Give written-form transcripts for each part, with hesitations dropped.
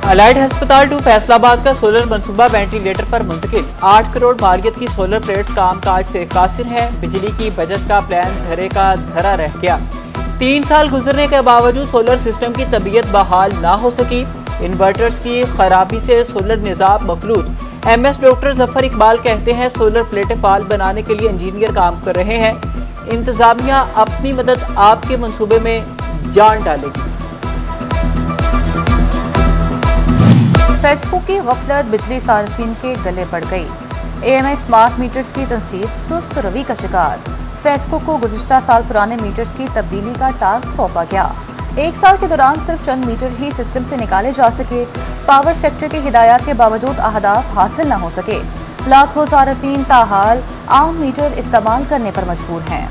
अलैड अस्पताल टू फैसलाबाद का सोलर मंसूबा वेंटिलेटर पर मुंतकिल। 8 करोड़ मालियत की सोलर प्लेट्स काम काज से कासिर है। बिजली की बचत का प्लान धरे का धरा रह गया। 3 साल गुजरने के बावजूद सोलर सिस्टम की तबीयत बहाल ना हो सकी। इन्वर्टर्स की खराबी से सोलर निजाम मफलूज। MS डॉक्टर जफर इकबाल कहते हैं सोलर प्लेटें फाल बनाने के लिए इंजीनियर काम कर रहे हैं। इंतजामिया अपनी मदद आपके मंसूबे में जान डालेगी। फेसबुक की गफलत बिजली सार्फिन के गले बढ़ गई। AMI स्मार्ट मीटर्स की तनसीब सुस्त रवि का शिकार। फेसबुक को गुज़िश्ता साल पुराने मीटर्स की तब्दीली का टास्क सौंपा गया। 1 साल के दौरान सिर्फ चंद मीटर ही सिस्टम से निकाले जा सके। पावर सेक्टर की हिदायत के बावजूद अहदाफ हासिल न हो सके। लाखों सार्फिन ताहाल आम मीटर इस्तेमाल करने पर मजबूर हैं।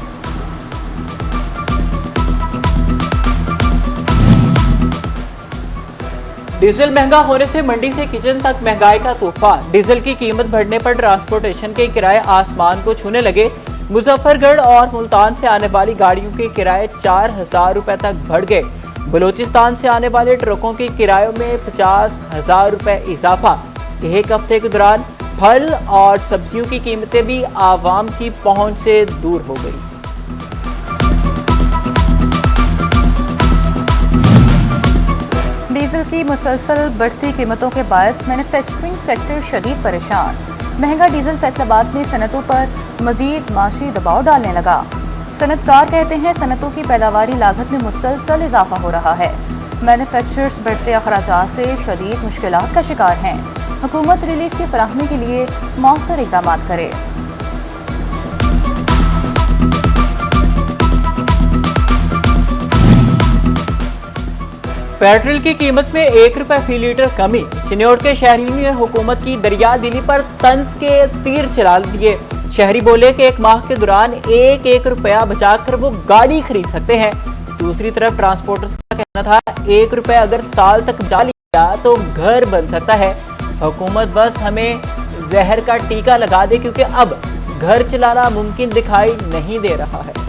डीजल महंगा होने से मंडी से किचन तक महंगाई का तूफान। डीजल की कीमत बढ़ने पर ट्रांसपोर्टेशन के किराए आसमान को छूने लगे। मुजफ्फरगढ़ और मुल्तान से आने वाली गाड़ियों के किराए 4,000 रुपए तक बढ़ गए। बलूचिस्तान से आने वाले ट्रकों के किरायों में 50,000 रुपए इजाफा। एक हफ्ते के दौरान फल और सब्जियों की कीमतें भी आवाम की पहुंच से दूर हो गई। डीजल की मुसलसल बढ़ती कीमतों के बायस मैन्युफैक्चरिंग सेक्टर शदीद परेशान। महंगा डीजल फैसलाबाद में सनतों पर मजीद माशी दबाव डालने लगा। सनतकार कहते हैं सनतों की पैदावारी लागत में मुसलसल इजाफा हो रहा है। मैन्युफैक्चरर्स बढ़ते अखराजात से शदीद मुश्किलात का शिकार हैं। हुकूमत रिलीफ की फराहमी के लिए मौसर इकदाम करे। पेट्रोल की कीमत में 1 रुपए फी लीटर कमी। चिन्नौर के शहरियों ने हुकूमत की दरिया दिली पर तंज के तीर चला दिए। शहरी बोले कि 1 माह के दौरान 1 रुपया बचाकर वो गाड़ी खरीद सकते हैं। दूसरी तरफ ट्रांसपोर्टर्स का कहना था 1 रुपए अगर साल तक बचा लिया तो घर बन सकता है। हुकूमत बस हमें जहर का टीका लगा दे क्योंकि अब घर चलाना मुमकिन दिखाई नहीं दे रहा है।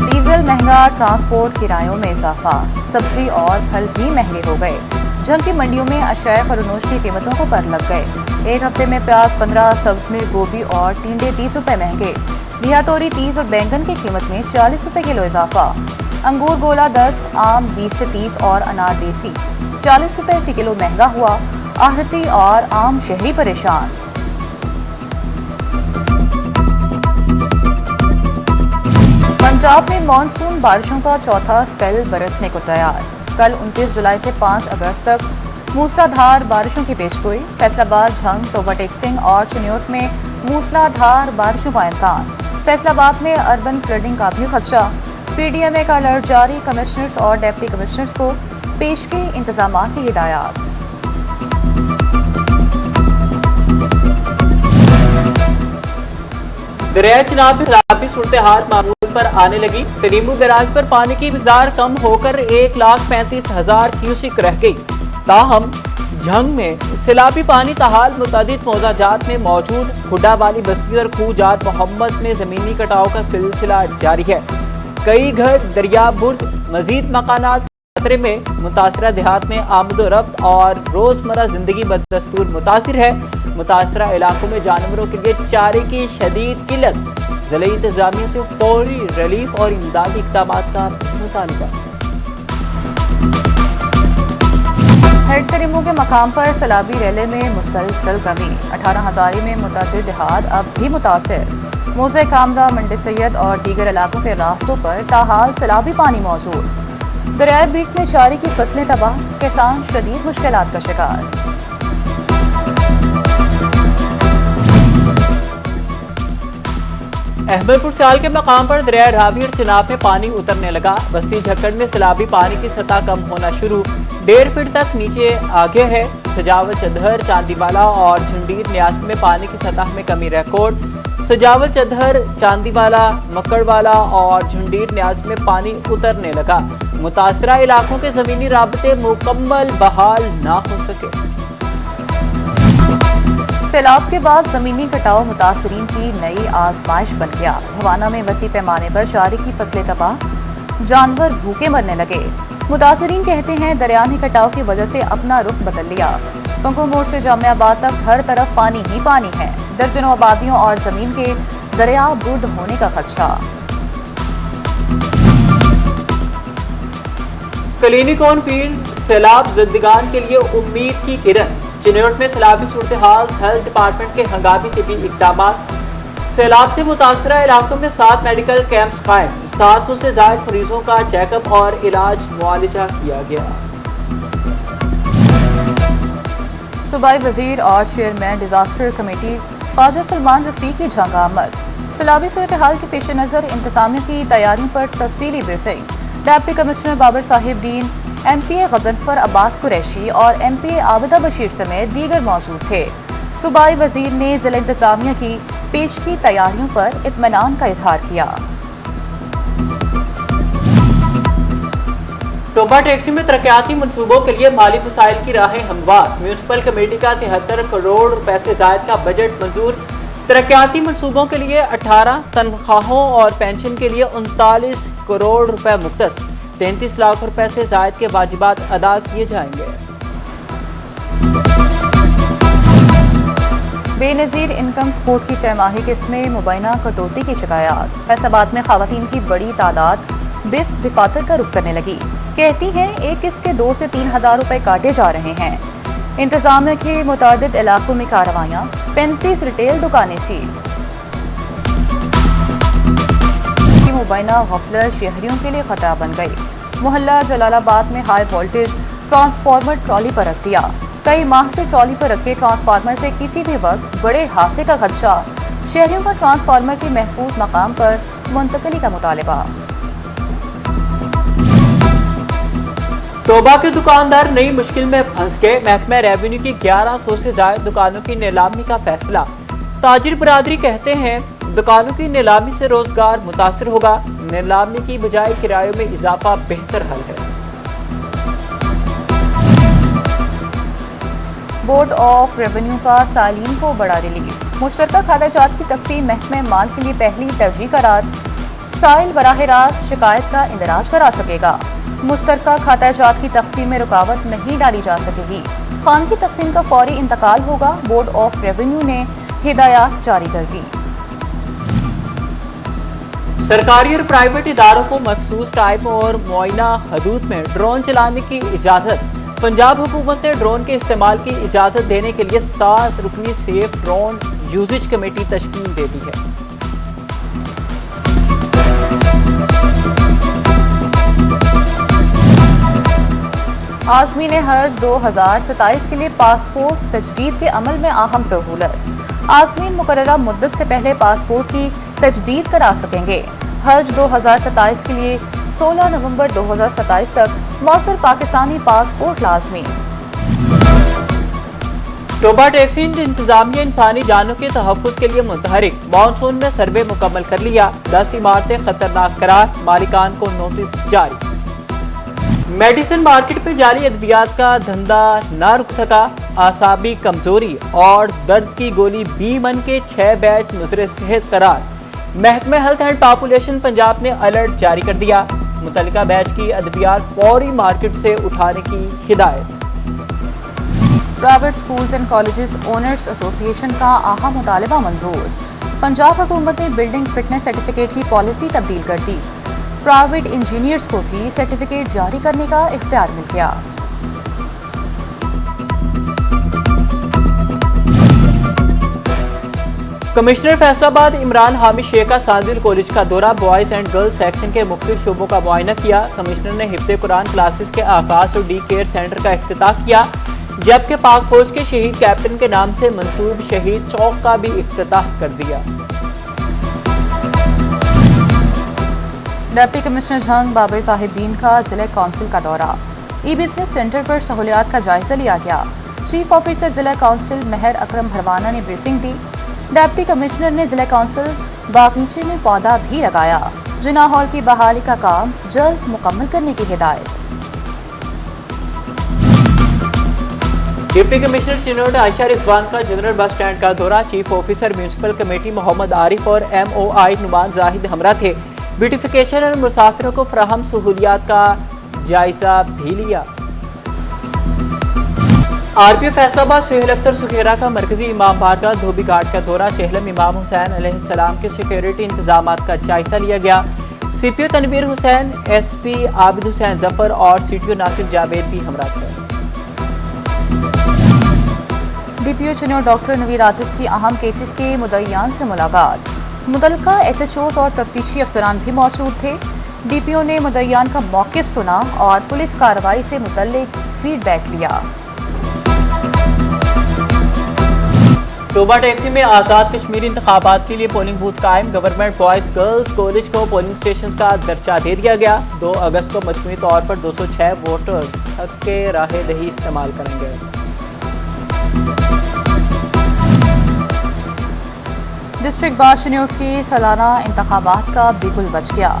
डीजल महंगा, ट्रांसपोर्ट किरायों में इजाफा, सब्जी और फल भी महंगे हो गए। जंग की मंडियों में अशाए फरोनोश की कीमतों को पर लग गए। एक हफ्ते में प्याज 15, सब्ज में गोभी और टिंडे 30 रुपए महंगे। बिहा तोरी 30 और बैंगन की कीमत में 40 रुपए किलो इजाफा। अंगूर गोला 10, आम 20 से 30 और अनार देसी 40 रुपए फी किलो महंगा हुआ। आहरती और आम शहरी परेशान। पंजाब में मानसून बारिशों का चौथा स्पेल बरसने को तैयार। कल 29 जुलाई से 5 अगस्त तक मूसलाधार बारिशों की पेशगोई। फैसलाबाद, झंग, तोबा टेक सिंह और चिन्नौर में मूसलाधार बारिशों का इम्कान। फैसलाबाद में अर्बन फ्लडिंग का भी खदशा। PDMA का अलर्ट जारी। कमिश्नर्स और डेप्टी कमिश्नर्स को पेशगी इंतजाम की हिदायत। दरिया चिनाब में सैलाबी सूरत हाल मामूल पर आने लगी। तरीमू बैराज पर पानी की मिकदार कम होकर 1,35,000 क्यूसिक रह गई। ताहम झंग में सैलाबी पानी ताहाल मुतादिद मौजाजात में मौजूद। हुड्डा वाली बस्ती और खूजात मोहम्मद में जमीनी कटाव का सिलसिला जारी है। कई घर दरिया बुर्द, मजीद मकानात खतरे में। मुतासरा देहात में आमदोरफ्त और रोजमर्रा जिंदगी बदस्तूर मुतासिर है। मुतासरा इलाकों में जानवरों के लिए चारे की शदीद किल्लत। जिला इंतजामिया से फौरी रिलीफ और इमदादी इक़दाम का मुतालबा। हेड तरीमू के मकाम पर सैलाबी रैले में मुसलसल कमी। 18 हजारी में मुतअद्दिद देहात अब भी मुतासिर। मोज़े कामरा, मंडी सैयद और दीगर इलाकों के रास्तों पर ताहाल सैलाबी पानी मौजूद। दरियाए बीट में चारे की फसलें तबाह। किसान शदीद मुश्किलात का शिकार। अहमदपुर सियाल के मकाम पर दरिया रावी और चिनाब में पानी उतरने लगा। बस्ती झक्कड़ में सैलाबी पानी की सतह कम होना शुरू। 1.5 फीट तक नीचे आगे है। सजावल चदहर, चांदीवाला और झुंडीर न्यासी में पानी की सतह में कमी रिकॉर्ड। सजावल चदहर, चांदीवाला, मक्कड़वाला और झुंडीर न्यासी में पानी उतरने लगा। मुतासरा इलाकों के जमीनी राबते मुकम्मल बहाल ना हो सके। सैलाब के बाद जमीनी कटाव मुतासरीन की नई आजमाइश बन गया। भवाना में वसी पैमाने पर चारे की फसलें तबाह, जानवर भूखे मरने लगे। मुतासरीन कहते हैं दरिया ने कटाव की वजह से अपना रुख बदल लिया। पंगो मोड़ से जामिया आबाद तक हर तरफ पानी ही पानी है। दर्जनों आबादियों और जमीन के दरिया बुर्द होने का खदशा। क्लिनिक ऑन फील्ड सैलाब जिंदगान के लिए उम्मीद की किरण। चिन्नौट में सैलाबी सूरत हाल, हेल्थ डिपार्टमेंट के हंगामी तिबी इकदाम। सैलाब से मुतासरा इलाकों में 7 मेडिकल कैंप्स कायम। 700 से ज्यादा मरीजों का चेकअप और इलाज मुआलिजा किया गया। सूबाई वजीर और chairman disaster committee Khawaja Salman Rafiq की झंग आमद। सैलाबी सूरत हाल के पेश नजर इंतजामिया की तैयारियों पर तफसीली briefing. Deputy commissioner Babar Sahib Din, MPA Ghazanfar Abbas Qureshi और MPA आबिदा बशीर समेत दीगर मौजूद थे। सूबाई वजीर ने जिला इंतजामिया की पेश की तैयारियों पर इत्मीनान का इजहार किया। टोबा टैक्सी में तरक्याती मनसूबों के लिए माली मसाइल की राहें हमवार। म्यूनसिपल कमेटी का 73 करोड़ रुपए से जायद का बजट मंजूर। तरक्याती मनसूबों के लिए 18, तनख्वाहों और पेंशन के लिए 39 करोड़ रुपए मुख्तस। 33 लाख रुपए से जायद के वाजिबात अदा किए जाएंगे। बेनजीर इनकम सपोर्ट की छमाही किस्त में मुबैना कटौती की शिकायत। फैसलाबाद में खवातीन की बड़ी तादाद बिस दफातर का रुख करने लगी। कहती हैं एक किस्त के 2 से 3 हजार रुपए काटे जा रहे हैं। इंतजामिया के मुतादिद इलाकों में कार्रवाइयां, 35 रिटेल दुकानें सील। मुबैना गफलत शहरियों के लिए खतरा बन गई। मोहल्ला जलालाबाद में हाई वोल्टेज ट्रांसफार्मर ट्रॉली पर रख दिया। कई माह से ट्रॉली पर रखे ट्रांसफार्मर से किसी भी वक्त बड़े हादसे का खदशा। शहरियों का ट्रांसफार्मर के महफूज मकाम पर मुंतकली का मुतालबा। टोबा के दुकानदार नई मुश्किल में फंस गए। महकमा रेवेन्यू की 1100 से ज्यादा दुकानों की नीलामी का फैसला। ताजिर बरादरी कहते हैं दुकानों की नीलामी से रोजगार मुतासर होगा। नीलामी की बजाय किरायों में इजाफा बेहतर हल है। बोर्ड ऑफ रेवेन्यू का सालीन को बड़ा रिलीफ। मुश्तरका खाताजात की तकसीम महकमे माल के लिए पहली तरजीह करार। साइल बराह रास्त शिकायत का इंदराज करा सकेगा। मुश्तरका खाताजात की तकसीम में रुकावट नहीं डाली जा सकेगी। फांड की तकसीम का फौरी इंतकाल होगा। बोर्ड ऑफ रेवेन्यू ने हिदायत जारी कर दी। सरकारी और प्राइवेट इदारों को मखसूस टाइम और मुआयना हदूद में ड्रोन चलाने की इजाजत। पंजाब हुकूमत ने ड्रोन के इस्तेमाल की इजाजत देने के लिए 7 रुकनी सेफ ड्रोन यूजेज कमेटी तश्कील दे दी है। आज़मीन हज 2027 के लिए पासपोर्ट तजदीद के अमल में अहम सहूलत। आज़मीन मुकर्ररा मुद्दत से पहले पासपोर्ट की तजदीद करा सकेंगे। हज 2027 के लिए 16 नवंबर 2027 तक मौसर पाकिस्तानी पासपोर्ट लाजमी। टोबा टैक्सी इंतजामिया इंसानी जानों के तहफ़्फ़ुज़ के लिए मुतहरिक। मानसून में सर्वे मुकम्मल कर लिया। 10 इमारतें खतरनाक करार, मालिकान को नोटिस जारी। मेडिसिन मार्केट में जाली अद्वियात का धंधा न रुक सका। आसाबी कमजोरी और दर्द की गोली B1 के 6 बैच मुजरे सेहत करार। महकमे हेल्थ एंड पॉपुलेशन पंजाब ने अलर्ट जारी कर दिया। मुतल्लिका बैच की अद्वियात फौरी मार्केट से उठाने की हिदायत। Private schools and colleges owners association का अहम मुतालबा मंजूर। पंजाब हुकूमत ने बिल्डिंग फिटनेस सर्टिफिकेट की पॉलिसी तब्दील कर दी। प्राइवेट इंजीनियर्स को भी सर्टिफिकेट जारी करने का इख्तियार मिल गया। कमिश्नर फैसलाबाद इमरान हामिद शेख का सादिल कॉलेज का दौरा, बॉयज एंड गर्ल्स सेक्शन के मुख्तलिफ शोबों का मुआयना किया। कमिश्नर ने हिफ्ज़े कुरान क्लासेस के आगाज और डी केयर सेंटर का इफ्तिताह किया, जबकि पाक फौज के शहीद कैप्टन के नाम से मंसूब शहीद चौक का भी इफ्तिताह कर दिया। डिप्टी कमिश्नर झंग बाबर साहिब दीन का जिला काउंसिल का दौरा। ई बिजनेस सेंटर पर सहूलियात का जायजा लिया गया। चीफ ऑफिसर जिला काउंसिल मेहर अकरम भरवाना ने ब्रीफिंग दी। डिप्टी कमिश्नर ने जिला काउंसिल बागीचे में पौधा भी लगाया। जिना हॉल की बहाली का काम जल्द मुकम्मल करने की हिदायत। डिप्टी कमिश्नर चिन्नौट आयशा रिजवान का जनरल बस स्टैंड का दौरा। Chief officer municipal committee Mohammad Arif और MOI नुमान जाहिद हमरा थे। ब्यूटिफिकेशन और मुसाफिरों को फराहम सहूलियात का जायजा भी लिया। आरपीएफ फैसलाबाद सुहेल अख्तर सुखेरा का मरकजी इमाम बारगाह धोबी घाट का दौरा, चेहलम इमाम हुसैन अलैहिस्सलाम के सिक्योरिटी इंतजाम का जायजा लिया गया। सीपीओ तनवीर हुसैन, एसपी आबिद हुसैन जफर और सीटीओ नासिर जावेद भी हमरा थे। डीपीओ चिन्नौर डॉक्टर नवीर आतिफ की अहम केसेस के मुद्दईयान से मुलाकात, मुतल्लिका एसएचओज और तफ्तीशी अफसरान भी मौजूद थे। डीपीओ ने मुद्दईयान का मौकिफ सुना और पुलिस कार्रवाई से मुतल्लिक फीडबैक लिया। टोबा टैक्सी में आजाद कश्मीर इंतखाबात के लिए पोलिंग बूथ कायम, गवर्नमेंट बॉयज गर्ल्स कॉलेज को पोलिंग स्टेशन का दर्जा दे दिया गया। 2 अगस्त को मजमूई तौर पर 206 वोटर्स हक के राह दही इस्तेमाल करेंगे। डिस्ट्रिक्ट बार चिन्नौर के सालाना इंतखाबात का बिगुल बच गया।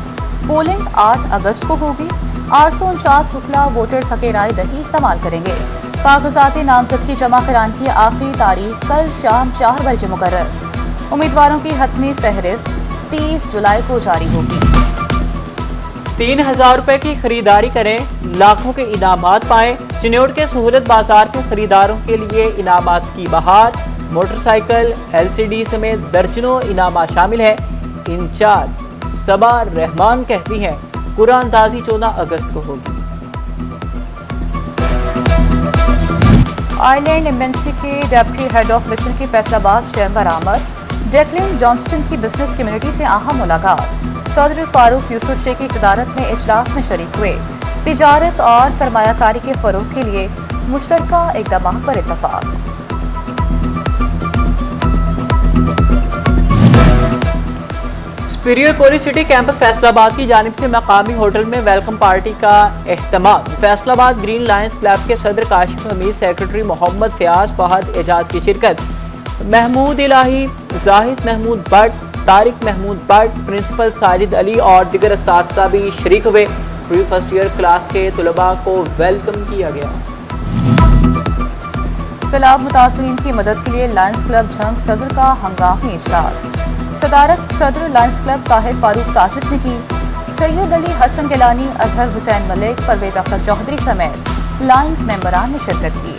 पोलिंग 8 अगस्त को होगी। 849 पुतला वोटर्स हक राय दही इस्तेमाल करेंगे। कागजात नामजदगी जमा कराने की आखिरी तारीख कल शाम 4 बजे मुकर्रर। उम्मीदवारों की हतमी फहरिस्त 30 जुलाई को जारी होगी। 3000 रुपए की खरीदारी करें, लाखों के इनामात पाएं। चिन्नौर के सहूलत बाजार के खरीदारों के लिए इनामात की बहार, मोटरसाइकिल, एलसीडी समेत दर्जनों इनामात शामिल है। इंचार्ज सबा रहमान कहती हैं कुरान अंदाजी 14 अगस्त को होगी। आयरलैंड एम्बेसी के डेप्टी हेड ऑफ मिशन की फैसलाबाद चैम्बर आमद, डेक्लिन जॉनस्टन की बिजनेस कम्युनिटी से अहम मुलाकात। सदर फारूक यूसुफ शेख की सदारत में इजलास में शरीक हुए। तिजारत और सरमायाकारी के फरोग के लिए मुश्तरका इक़दाम पर इत्तफाक। Superior college city campus Faisalabad की जानिब से मकामी होटल में वेलकम पार्टी का एहतमाम। फैसलाबाद ग्रीन लायंस क्लब के सदर काशिफ हमीद, सेक्रेटरी मोहम्मद फयाज फहद एजाज की शिरकत। महमूद इलाही, जाहिद महमूद भट्ट, तारिक महमूद भट्ट, प्रिंसिपल साजिद अली और दिगर असातिज़ा भी शरीक हुए। प्री फर्स्ट ईयर क्लास के तलबा को वेलकम किया गया। सैलाब मुतासरीन की मदद के लिए लायंस क्लब झंग सदर का हंगामी इजलास। सदारत सदर लायंस क्लब ताहिर फारूक साजिद ने की। सैयद अली हसन गिलानी, अजहर हुसैन मलिक, परवेज अख्तर चौधरी समेत लायंस मेंबरान ने शिरकत की।